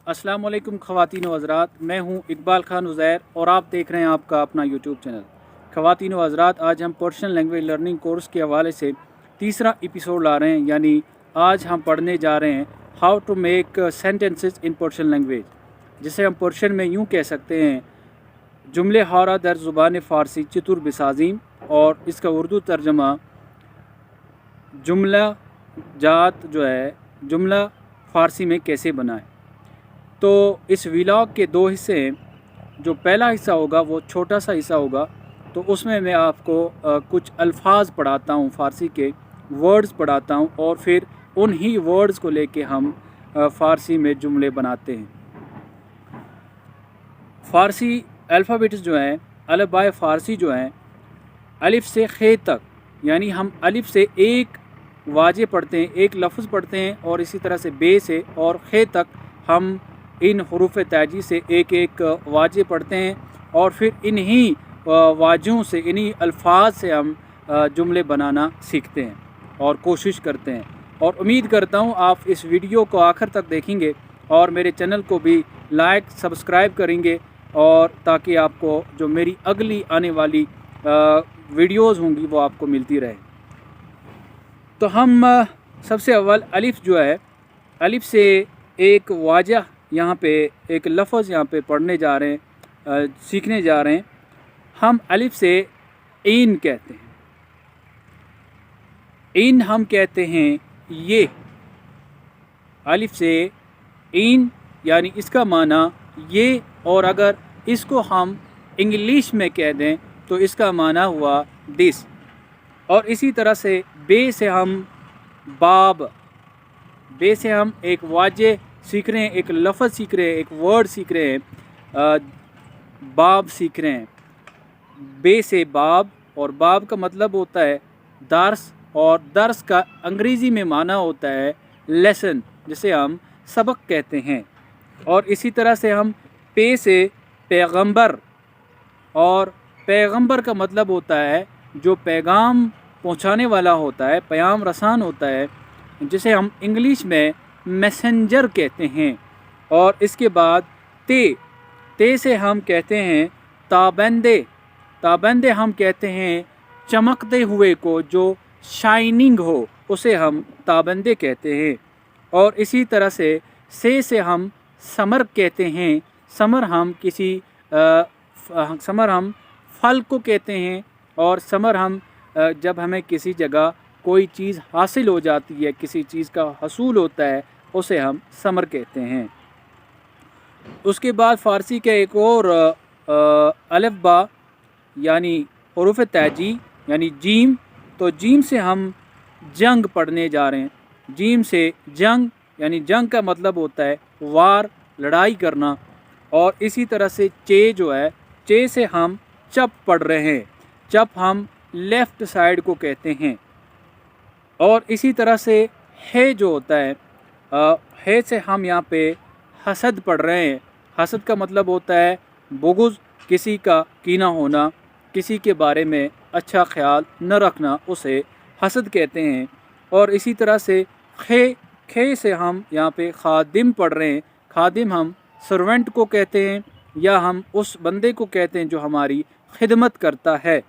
अस्सलाम वालेकुम ख़वातीन व हज़रात, मैं हूं इकबाल खान उज़ैर और आप देख रहे हैं आपका अपना यूट्यूब चैनल। ख़वातीन व हज़रात, आज हम पर्शियन लैंग्वेज लर्निंग कोर्स के हवाले से तीसरा एपिसोड ला रहे हैं, यानी आज हम पढ़ने जा रहे हैं how to make sentences in Persian language, जिसे हम पर्शियन में यूँ कह सकते हैं जुमले हारा दर ज़ुबान फ़ारसी चतुर बिसाज़ीम, और इसका उर्दू तर्जमा जुमला जात जो है जुमला फ़ारसी में कैसे बनाएं। तो इस व्लॉग के दो हिस्से हैं। जो पहला हिस्सा होगा वो छोटा सा हिस्सा होगा, तो उसमें मैं आपको कुछ अल्फाज पढ़ाता हूँ, फ़ारसी के वर्ड्स पढ़ाता हूँ, और फिर उन्हीं वर्ड्स को लेके हम फ़ारसी में जुमले बनाते हैं। फ़ारसी अल्फ़ाबेट्स जो हैं, अलफ़बाए फ़ारसी जो हैं, अलिफ़ से खे तक, यानी हम अलिफ़ से एक वाजे पढ़ते हैं, एक लफ्ज़ पढ़ते हैं, और इसी तरह से बे से और खे तक हम इन हरूफ ताजी से एक एक वाजे पढ़ते हैं, और फिर इन्हीं वाजों से, इन्हीं अल्फाज से हम जुमले बनाना सीखते हैं और कोशिश करते हैं। और उम्मीद करता हूँ आप इस वीडियो को आखिर तक देखेंगे और मेरे चैनल को भी लाइक सब्सक्राइब करेंगे, और ताकि आपको जो मेरी अगली आने वाली वीडियोज़ होंगी वो आपको मिलती रहे। तो हम सबसे अव्वल अलिफ़ जो है, अलिफ़ से एक वाजा यहाँ पे, एक लफ्ज़ यहाँ पे पढ़ने जा रहे हैं, सीखने जा रहे हैं। हम अलिफ़ से इन कहते हैं, इन हम कहते हैं ये। अलिफ़ से इन यानी इसका माना ये, और अगर इसको हम इंग्लिश में कह दें तो इसका माना हुआ दिस। और इसी तरह से बे से हम बाब, बे से हम एक वाजे सीख रहे हैं, एक लफ्ज़ सीख रहे हैं, एक वर्ड सीख रहे हैं, बाब सीख रहे हैं। बे से बाब, और बाब का मतलब होता है दर्स, और दर्स का अंग्रेज़ी में माना होता है लेसन, जिसे हम सबक कहते हैं। और इसी तरह से हम पे से पैगंबर, और पैगंबर का मतलब होता है जो पैगाम पहुंचाने वाला होता है, पैगाम रसान होता है, जिसे हम इंग्लिश में मैसेंजर कहते हैं। और इसके बाद ते से हम कहते हैं ताबंदे, ताबंदे हम कहते हैं चमकते हुए को, जो शाइनिंग हो उसे हम ताबंदे कहते हैं। और इसी तरह से हम समर कहते हैं। समर हम समर हम फल को कहते हैं, और समर हम जब हमें किसी जगह कोई चीज़ हासिल हो जाती है, किसी चीज़ का हसूल होता है, उसे हम समर कहते हैं। उसके बाद फ़ारसी का एक और अलफ़बा यानी हरूफ ताजी यानी जीम, तो जीम से हम जंग पढ़ने जा रहे हैं। जीम से जंग, यानी जंग का मतलब होता है वार, लड़ाई करना। और इसी तरह से चे जो है, चे से हम चप पढ़ रहे हैं। चप हम लेफ़्ट साइड को कहते हैं। और इसी तरह से है जो होता है, है से हम यहाँ पे हसद पढ़ रहे हैं। हसद का मतलब होता है बुग़्ज़, किसी का कीना होना, किसी के बारे में अच्छा ख्याल न रखना, उसे हसद कहते हैं। और इसी तरह से खे से हम यहाँ पे खादिम पढ़ रहे हैं। खादिम हम सर्वेंट को कहते हैं, या हम उस बंदे को कहते हैं जो हमारी खिदमत करता है।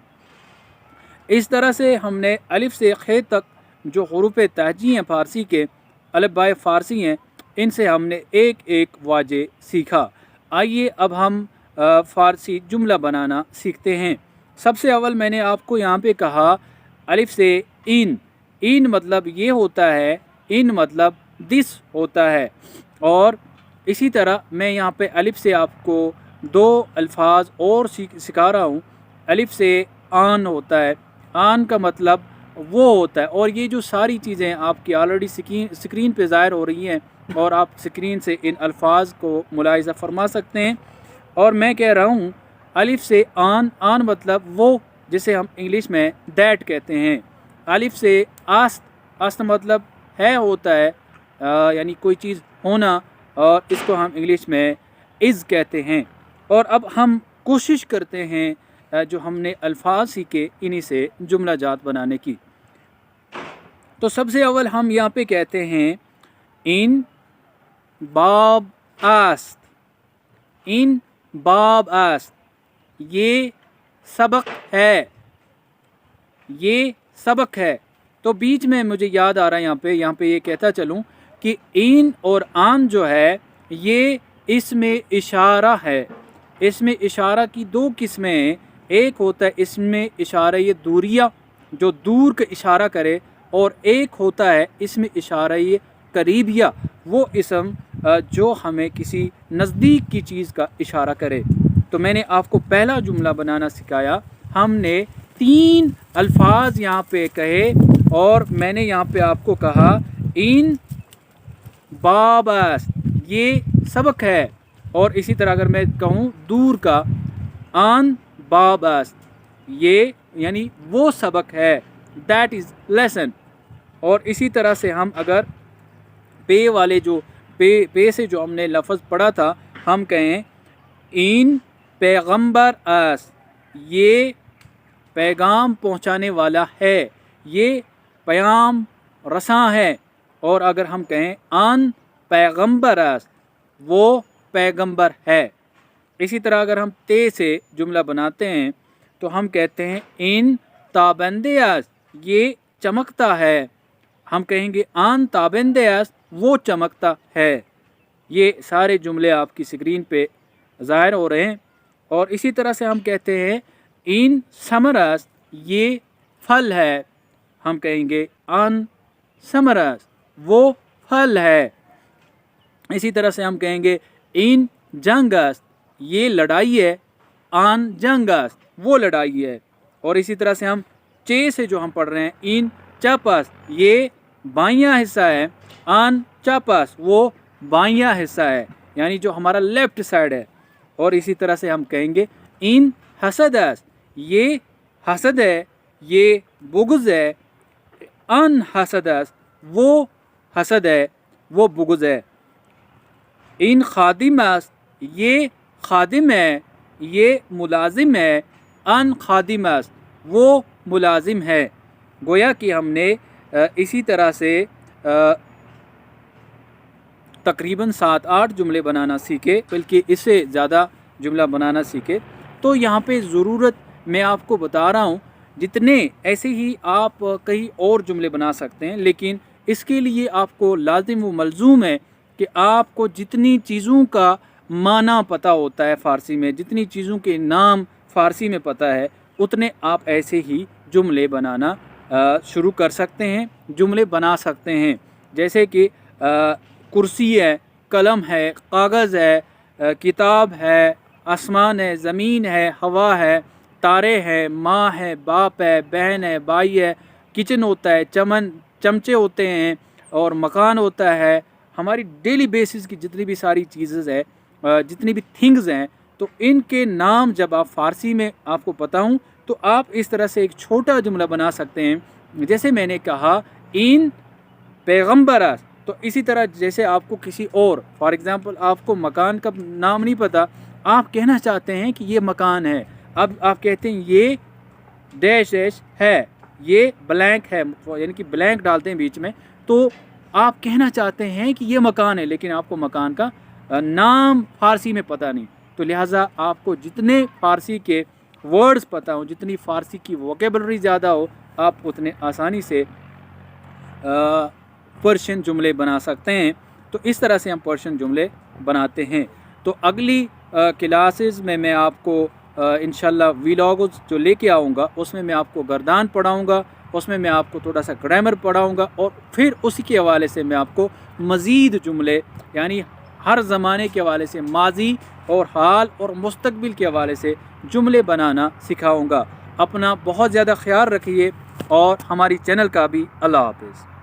इस तरह से हमने अलिफ़ से खे तक जो हरूफ ताजी हैं, फ़ारसी के अलफ़बाए फ़ारसी हैं, इनसे हमने एक एक वाजे सीखा। आइए अब हम फ़ारसी जुमला बनाना सीखते हैं। सबसे अव्वल मैंने आपको यहाँ पे कहा अलिफ़ से इन। इन मतलब ये होता है, इन मतलब दिस होता है। और इसी तरह मैं यहाँ पे अलिफ़ से आपको दो अल्फाज और सिखा रहा हूँ। अलिफ़ से आन होता है, आन का मतलब वो होता है। और ये जो सारी चीज़ें आपकी ऑलरेडी स्क्रीन पे ज़ाहिर हो रही हैं, और आप स्क्रीन से इन अल्फाज को मुलाहिज़ा फरमा सकते हैं। और मैं कह रहा हूँ अलिफ़ से आन, आन मतलब वो, जिसे हम इंग्लिश में दैट कहते हैं। अलिफ़ से आस्त, आस्त मतलब है होता है, यानी कोई चीज़ होना, और इसको हम इंग्लिश में इज़ कहते हैं। और अब हम कोशिश करते हैं जो हमने अल्फाज सीखे इन्हीं से जुमला जात बनाने की। तो सबसे अव्वल हम यहाँ पे कहते हैं इन बाब است, इन बाब است, ये सबक है, ये सबक है। तो बीच में मुझे याद आ रहा है यहाँ पे ये कहता चलूँ कि इन और आन जो है ये इसमें इशारा है। इसमें इशारा की दो किस्में हैं, एक होता है इसमें इशारा ये दूरिया जो दूर का इशारा करे, और एक होता है इसमें इशारा ये करीबिया वो इसम जो हमें किसी नज़दीक की चीज़ का इशारा करे। तो मैंने आपको पहला जुमला बनाना सिखाया, हमने 3 अल्फाज यहाँ पे कहे और मैंने यहाँ पे आपको कहा इन बाब अस्त, ये सबक है। और इसी तरह अगर मैं कहूँ दूर का, आन बाब अस्त, ये यानी वो सबक है, दैट इज़ लेसन। और इसी तरह से हम अगर पे वाले जो पे से जो हमने लफ्ज़ पढ़ा था, हम कहें इन पैगंबर अस्त, ये पैगाम पहुँचाने वाला है, ये पैगाम रसां है। और अगर हम कहें आन पैगंबर अस्त, वो पैगंबर है। इसी तरह अगर हम ते से जुमला बनाते हैं तो हम कहते हैं इन ताबंदे अस्त, ये चमकता है। हम कहेंगे आन ताबंदे अस्त, वो चमकता है। ये सारे जुमले आपकी स्क्रीन पे ज़ाहिर हो रहे हैं। और इसी तरह से हम कहते हैं इन समर अस्त, ये फल है। हम कहेंगे आन समर अस्त, वो फल है। इसी तरह से हम कहेंगे इन जंग अस्त, ये लड़ाई है, आन जंग अस्त, वो लड़ाई है। और इसी तरह से हम चे से जो हम पढ़ रहे हैं इन चप अस्त, ये बायां हिस्सा है, आन चप अस्त, वो बायां हिस्सा है, यानी जो हमारा लेफ्ट साइड है। और इसी तरह से हम कहेंगे इन हसद अस्त, ये हसद है, ये बुग़्ज़ है, अन हसद अस्त, वो हसद है, वो बुग़्ज़ है। इन खादिम अस्त, ये खादिम है, ये मुलाजिम है, अन खादिम अस्त, वो मुलाजिम है। गोया कि हमने इसी तरह से तकरीबन 7-8 जुमले बनाना सीखे, बल्कि इससे ज़्यादा जुमला बनाना सीखे। तो यहाँ पे ज़रूरत मैं आपको बता रहा हूँ, जितने ऐसे ही आप कई और जुमले बना सकते हैं, लेकिन इसके लिए आपको लाजिम व मलजूम है कि आपको जितनी चीज़ों का माना पता होता है फ़ारसी में, जितनी चीज़ों के नाम फ़ारसी में पता है, उतने आप ऐसे ही जुमले बनाना शुरू कर सकते हैं, जुमले बना सकते हैं। जैसे कि कुर्सी है, कलम है, कागज़ है, किताब है, आसमान है, ज़मीन है, हवा है, तारे हैं, माँ है, बाप है, बहन है, भाई है, किचन होता है, चमचे होते हैं, और मकान होता है। हमारी डेली बेसिस की जितनी भी सारी चीज़ें हैं, जितनी भी थिंग्स हैं, तो इनके नाम जब आप फ़ारसी में आपको पता हूँ तो आप इस तरह से एक छोटा जुमला बना सकते हैं। जैसे मैंने कहा इन पैगंबर अस्त, तो इसी तरह जैसे आपको किसी और, फॉर एग्ज़ाम्पल आपको मकान का नाम नहीं पता, आप कहना चाहते हैं कि ये मकान है, अब आप कहते हैं ये डैश डैश है, ये ब्लैंक है, यानी कि ब्लैंक डालते हैं बीच में, तो आप कहना चाहते हैं कि ये मकान है, लेकिन आपको मकान का नाम फ़ारसी में पता नहीं। तो लिहाजा आपको जितने फ़ारसी के वर्ड्स पता हो, जितनी फ़ारसी की वोकेबलरी ज़्यादा हो, आप उतने आसानी से पर्शियन जुमले बना सकते हैं। तो इस तरह से हम पर्शियन जुमले बनाते हैं। तो अगली क्लासेस में मैं आपको इंशाल्लाह व्लॉग्स जो लेके आऊँगा, उसमें मैं आपको गर्दान पढ़ाऊँगा, उसमें मैं आपको थोड़ा सा ग्रामर पढ़ाऊँगा, और फिर उसी के हवाले से मैं आपको मज़ीद जुमले, यानी हर ज़माने के हवाले से, माजी और हाल और मुस्तकबिल के हवाले से जुमले बनाना सिखाऊँगा। अपना बहुत ज़्यादा ख्याल रखिए और हमारी चैनल का भी। अल्लाह हाफ़िज़।